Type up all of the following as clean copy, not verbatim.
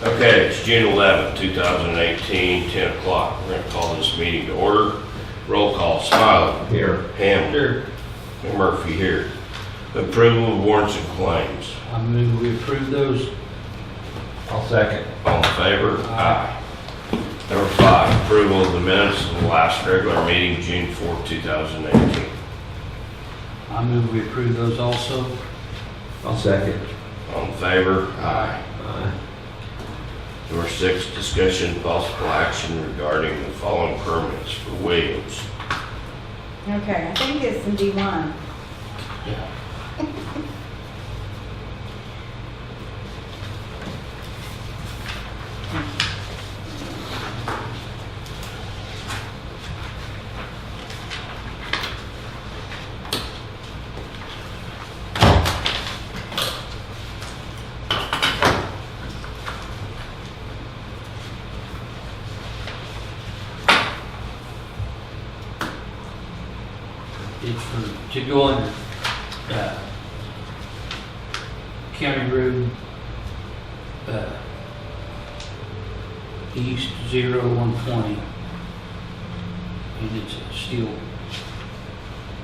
Okay, it's June 11th, 2018, 10 o'clock. We're gonna call this meeting to order. Roll call, Smiley. Here. Ham. Sure. And Murphy here. Approval of warrants and claims. I move we approve those. I'll second. All in favor? Aye. Number 5, approval of the minutes of the last regular meeting, June 4th, 2018. I move we approve those also. I'll second. All in favor? Aye. Number 6, discussion and possible action regarding the following permits for Williams. Okay, I think it's in D1. Yeah. It's to go under County Road East 0120. And it's a steel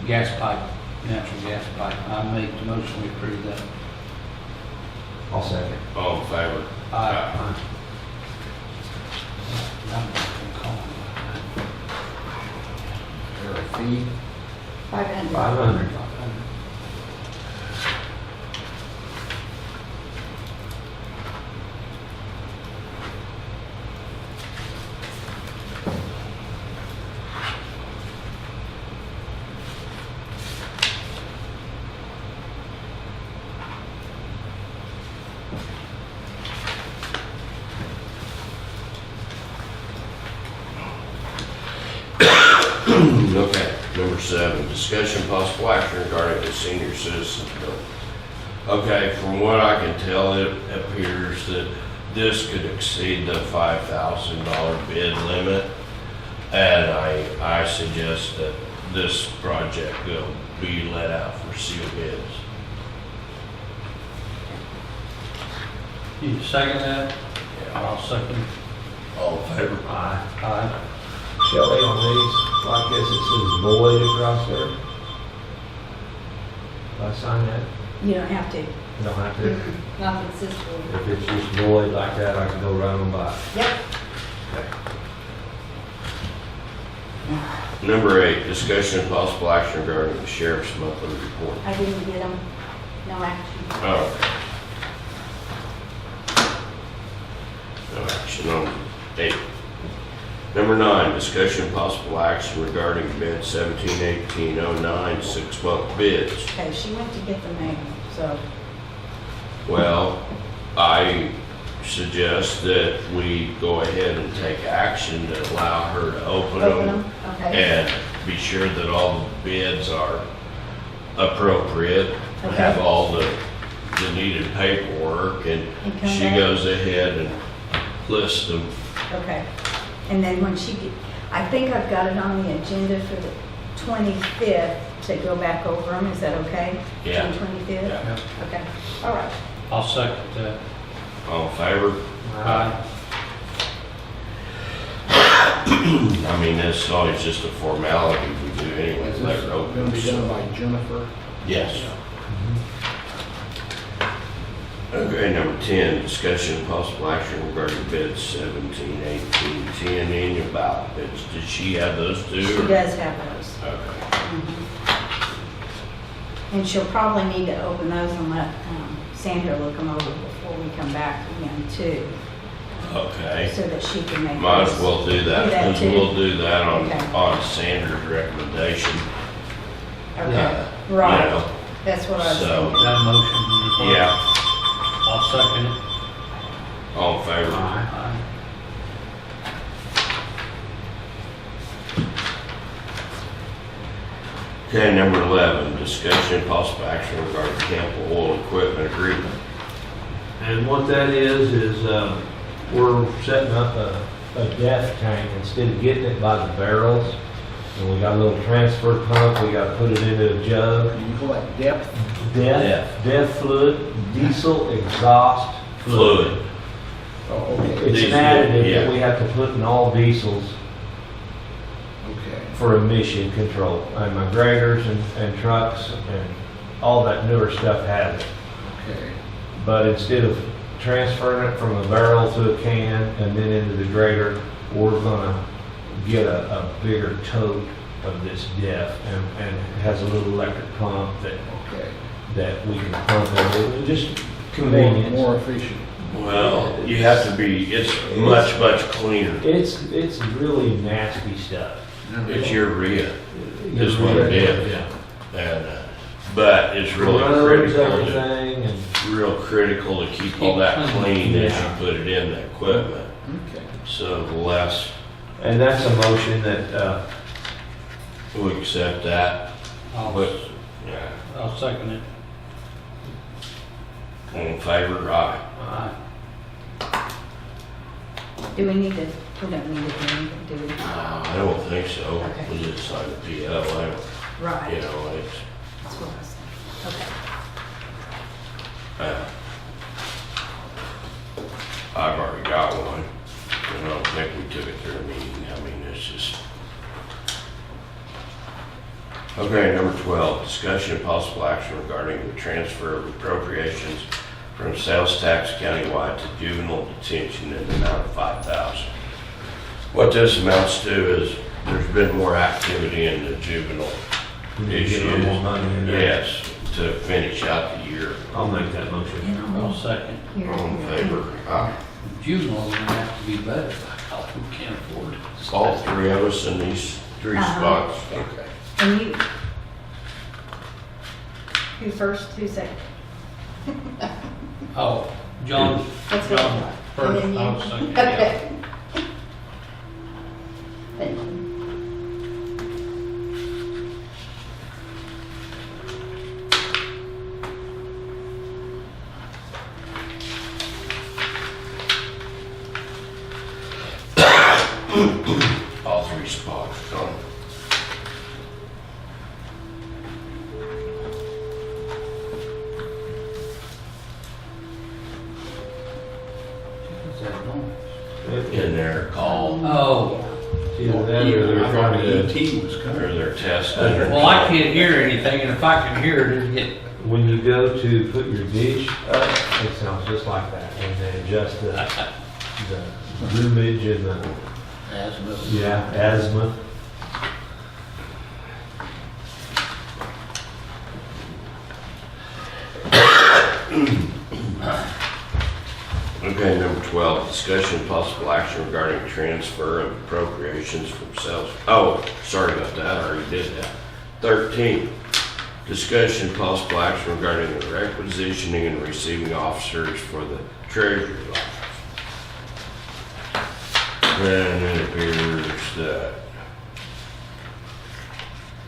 gas pipe, natural gas pipe. I make the motion we approve that. I'll second. All in favor? Aye. I'm not gonna call it. A fee? 500. 500. Okay, number 7, discussion possible action regarding the senior citizens bill. Okay, from what I can tell, it appears that this could exceed the $5,000 bid limit. And I suggest that this project will be let out for sealed bids. You second that? Yeah. I'll second. All in favor? Aye. Aye. Shelley, on these, like this, it says void across there. If I sign that, You don't have to. you don't have to. Nothing says void. If it's just void like that, I can go right on by. Yep. Number 8, discussion and possible action regarding the sheriff's monthly report. I didn't get them. No action. Oh. No action on 8. Number 9, discussion and possible action regarding bid 171809 6-month bids. Okay, she went to get the mail, so. Well, I suggest that we go ahead and take action to allow her to open Open them them? Okay. and be sure that all the bids are appropriate, Okay. have all the needed paperwork, and And come she back. goes ahead and lists them. Okay. And then when she, I think I've got it on the agenda for the 25th to go back over them. Is that okay? Yeah. June 25th? Yeah. Okay. All right. I'll second that. All in favor? Aye. I mean, it's always just a formality we do anyway, Is let this her going open. to be so- done by Jennifer? Yes. Okay, number 10, discussion and possible action regarding bid 171810 annual ballot bids. Did she have those too? She or- does have those. Okay. Mhm. And she'll probably need to open those and let Sandra look them over before we come back again too, Okay. so that she can make. Might as those. well do that, Do that because too? we'll do that Okay. on Sandra's recommendation. Okay, You right. know, That's what I was So- thinking. That motion. yeah, I'll second it. all in favor? Aye. Okay, number 11, discussion and possible action regarding Campbell Oil Equipment Agreement. And what that is we're setting up a depth tank instead of getting it by the barrels. And we got a little transfer pump, we gotta put it into a jug. You call that depth? Depth fluid, diesel exhaust fluid. Oh, okay, It's an Diesel, additive yeah. that we have to put in all diesels okay. for emission control. And my graders and trucks and all that newer stuff has it. Okay, But instead of transferring it from a barrel to a can and then into the grader, we're gonna get a bigger tote of this DEF and it has a little electric pump okay. that we can pump it. Just convenience. More efficient. Well, you have to be, it's much, much cleaner. It's really nasty stuff. It's urea, is what it is. Yeah. And, but it's really Runs critical, everything and real critical to keep all that clean as you put it in the equipment. Okay. So the less and that's a motion that, we accept that, but, yeah, I'll second it. all in favor, aye. Aye. Do we need to, we don't need to do anything, do we? I don't think so. Okay. We just sign the PO, I don't, Right. you know, it's, That's what I was thinking. Okay. I've already got one. And I don't think we took it through a meeting. I mean, it's just. Okay, number 12, discussion and possible action regarding the transfer of appropriations from sales tax countywide to juvenile detention in the amount of $5,000. What this amounts to is there's been more activity in the juvenile we need to issues. get a little more money in there. Yes, to finish out the year. I'll make that motion. And I'll second. Here, All in here. favor? Aye. Juvenile is gonna have to be better. We can't afford it. All three of us in these 3 Uh-huh. spots. Okay. And you, who first, who second? Oh, John, Let's go. John And first, then you? I'll second, yeah. Okay. Thank you. All 3 spots done. What's that noise? In their call, Oh, Either that or they're I trying thought to, ET was or coming. their test. well, I can't hear anything, and if I can hear it, it'll get, when you go to put your dish up, it sounds just like that. And then adjust the zoomage and the, azimuth. Okay, number 12, discussion and possible action regarding transfer of appropriations from sales. Oh, sorry about that, I already did that. 13, discussion and possible action regarding the requisitioning and receiving officers for the treasurer's office. And it appears that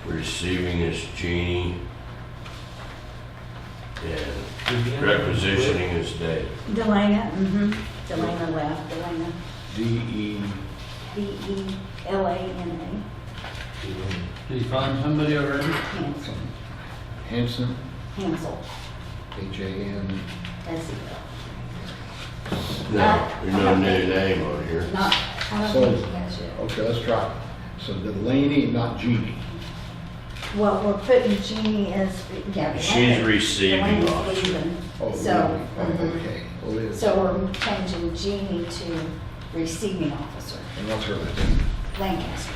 receiving is Jeannie and requisitioning is Dave. Delana, Delana left, Delana, DE. Delana. did you find somebody already? Hansel, Hanson, Hansel, HAN. S-E-L. No, there's no new name on here. Not, I don't So- think he has yet. Okay, let's try. So Delaney, not Jeannie. Well, we're putting Jeannie as, yeah. She's Delana- receiving Delana's officer. leaving. Oh, So, really? Oh, mhm. okay. Well, it is. So we're changing Jeannie to receiving officer, And what's her last name? Lancaster.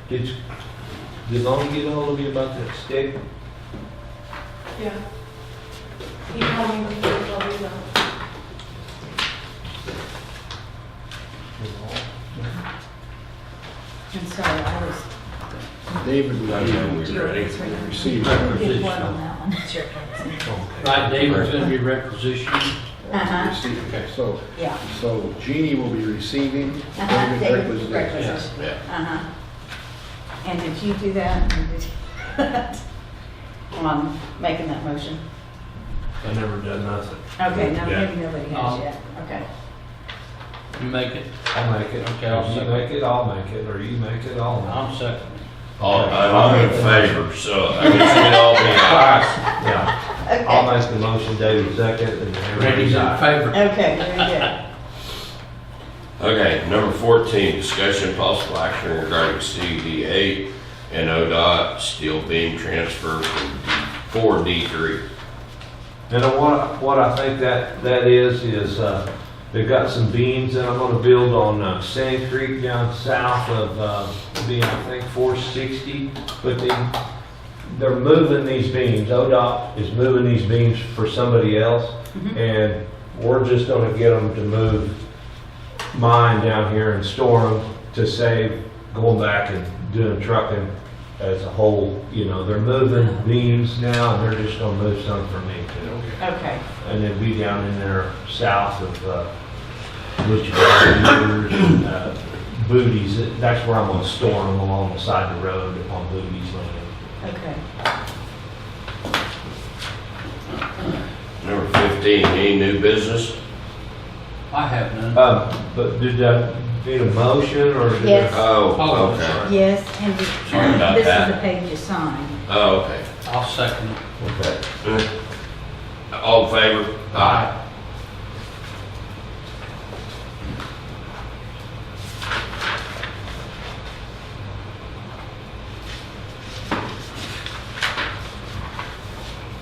Did Lonnie get hold of you about that stick? Yeah. He called me before he told me that. I'm sorry, I was. David would Okay, be we ready? received. Did what on that one? Right, David's gonna be requisitioned. Uh-huh. Received. Okay, so, Yeah. so Jeannie will be receiving. Uh-huh, David requisition. requisition. Yeah. Uh-huh. And did you do that? Or did on making that motion? I never done nothing. Okay, no, Yeah. maybe nobody has Oh. yet. Okay. You make it? I'll make it. Okay, I'll If you second. make it, I'll make it, or you make it, I'll make it. I'm second. I'm in favor, so I guess we'd all be ayes. Yeah, I'll Okay, make the motion, David second, and then Randy's everybody's in aye. favor. okay, very good. Okay, number 14, discussion and possible action regarding CD8 and ODOT steel beam transfer from D3. And what I think that is, they've got some beams that I'm gonna build on Sand Creek down south of, being, I think, 460. But they're moving these beams, ODOT is moving these beams for somebody else. And we're just gonna get them to move mine down here and store them to save going back and doing trucking as a whole. You know, they're moving beams now, and they're just gonna move some for me too. Okay, And then be down in there south of, Wichita, and, Booties. That's where I'm gonna store them, along the side of the road on Booties Lane. okay. Number 15, any new business? I have none. But did that need a motion, or? did Yes. that- Oh, Oh, okay. sorry. Yes, and Sorry about this is that. the page you sign. Oh, okay. I'll second it. Okay. All in favor?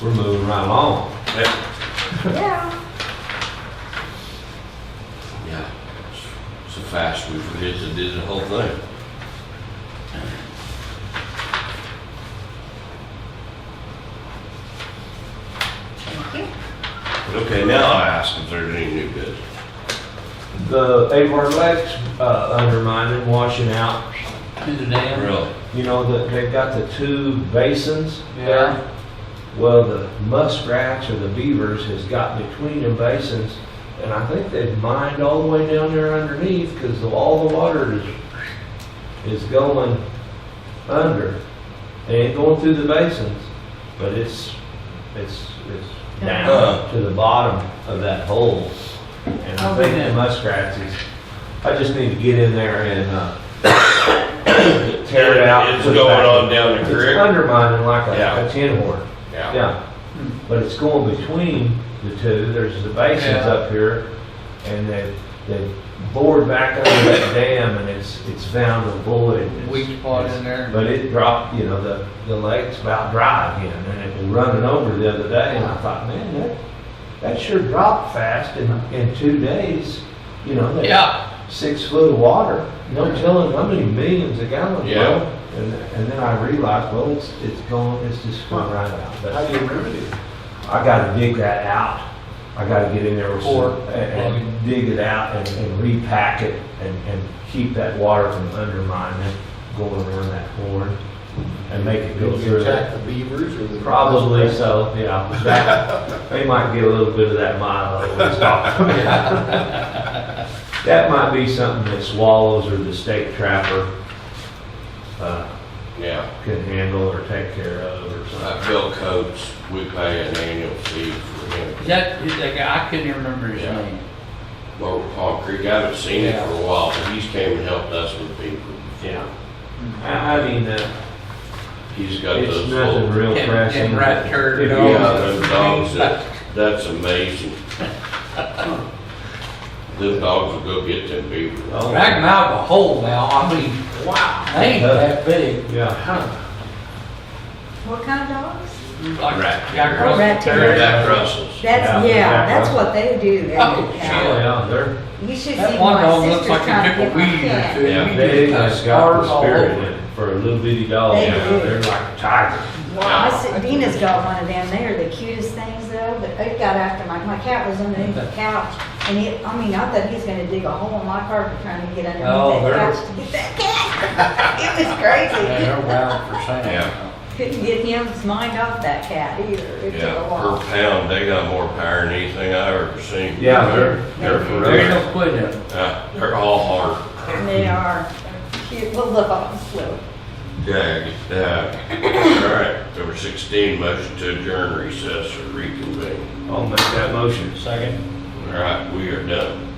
We're moving right along. Yeah. Yeah. Yeah. So fast we forget to do the whole thing. Thank you. Okay, now I ask if there's any new business. The Avon Lakes undermining, washing out. In the dam? Really? You know, they've got the two basins Yeah. there. Well, the muskrats or the beavers has got between them basins, and I think they've mined all the way down there underneath, because all the water is going under. It ain't going through the basins, but it's down to the bottom of that hole. And I think the muskrats I just need to get in there and tear it out. It's put it going back on in. down the It's creek? undermining like Yeah. a tin horn. Yeah. Yeah, but it's going between the two. There's the basins Yeah. up here, and they bored back under that dam, and it's found a void. Weak spot in there. But it dropped, you know, the lake's about dry again, and it was running over the other day, and I thought, man, that sure dropped fast in 2 days. You know, that's Yeah. 6 foot of water. No telling how many millions of gallons. Yeah. Well, and then I realized, well, it's gone, it's just gone right out. But How do you remedy it? I gotta dig that out. I gotta get in there with Or- and dig it out and repack it and keep that water from undermining it, going around that horn, and make it go Did you through attack it. the beavers or the? Probably so, yeah. They might get a little bit of that Milo we was talking about. That might be something that swallows or the state trapper Yeah. can handle or take care of or something. Bill Coates, we pay an annual fee for him. Is that guy? I couldn't even remember his Yeah. name. Lower Palm Creek, I haven't seen it for a while, but he's came and helped us with people. Yeah. I mean, He's got it's those nothing little, real Them- pressing. them rat turd If you- dogs. yeah, those dogs, that's amazing. Those dogs will go get them beavers. Oh, Drag them out of a hole now. I mean, wow, they ain't that big. Yeah. What kind of dogs? Like Rat. Jack Oh, Russell rat Terriers. Jack Russells. That's, Yeah, yeah, exactly. that's what they do. They Oh, do that. Oh, yeah, they're, You should That see one my dog looks sister like trying he to took get a my weed or cat. two. Yeah. He they just got just got the scars all spirit over. in it for a little bitty dog. They Yeah, do. they're like a tiger. Dina's got one of them. They are the cutest things though, but it got after my cat was underneath the couch. And I thought he was gonna dig a hole in my carpet trying to get Oh, underneath that they're- couch to get that cat. It was Yeah, crazy. they're wild for sale. Yeah. Couldn't get his mind off that cat either. It took Yeah, a per while. pound, they got more power than anything I've ever seen. Yeah, they're There's ferocious. no quit in them. They're all hard. They are cute. We'll look on slow. Dag. All right, number 16, motion to adjourn, recess, or reconvene. I'll make that motion. Second. All right, we are done.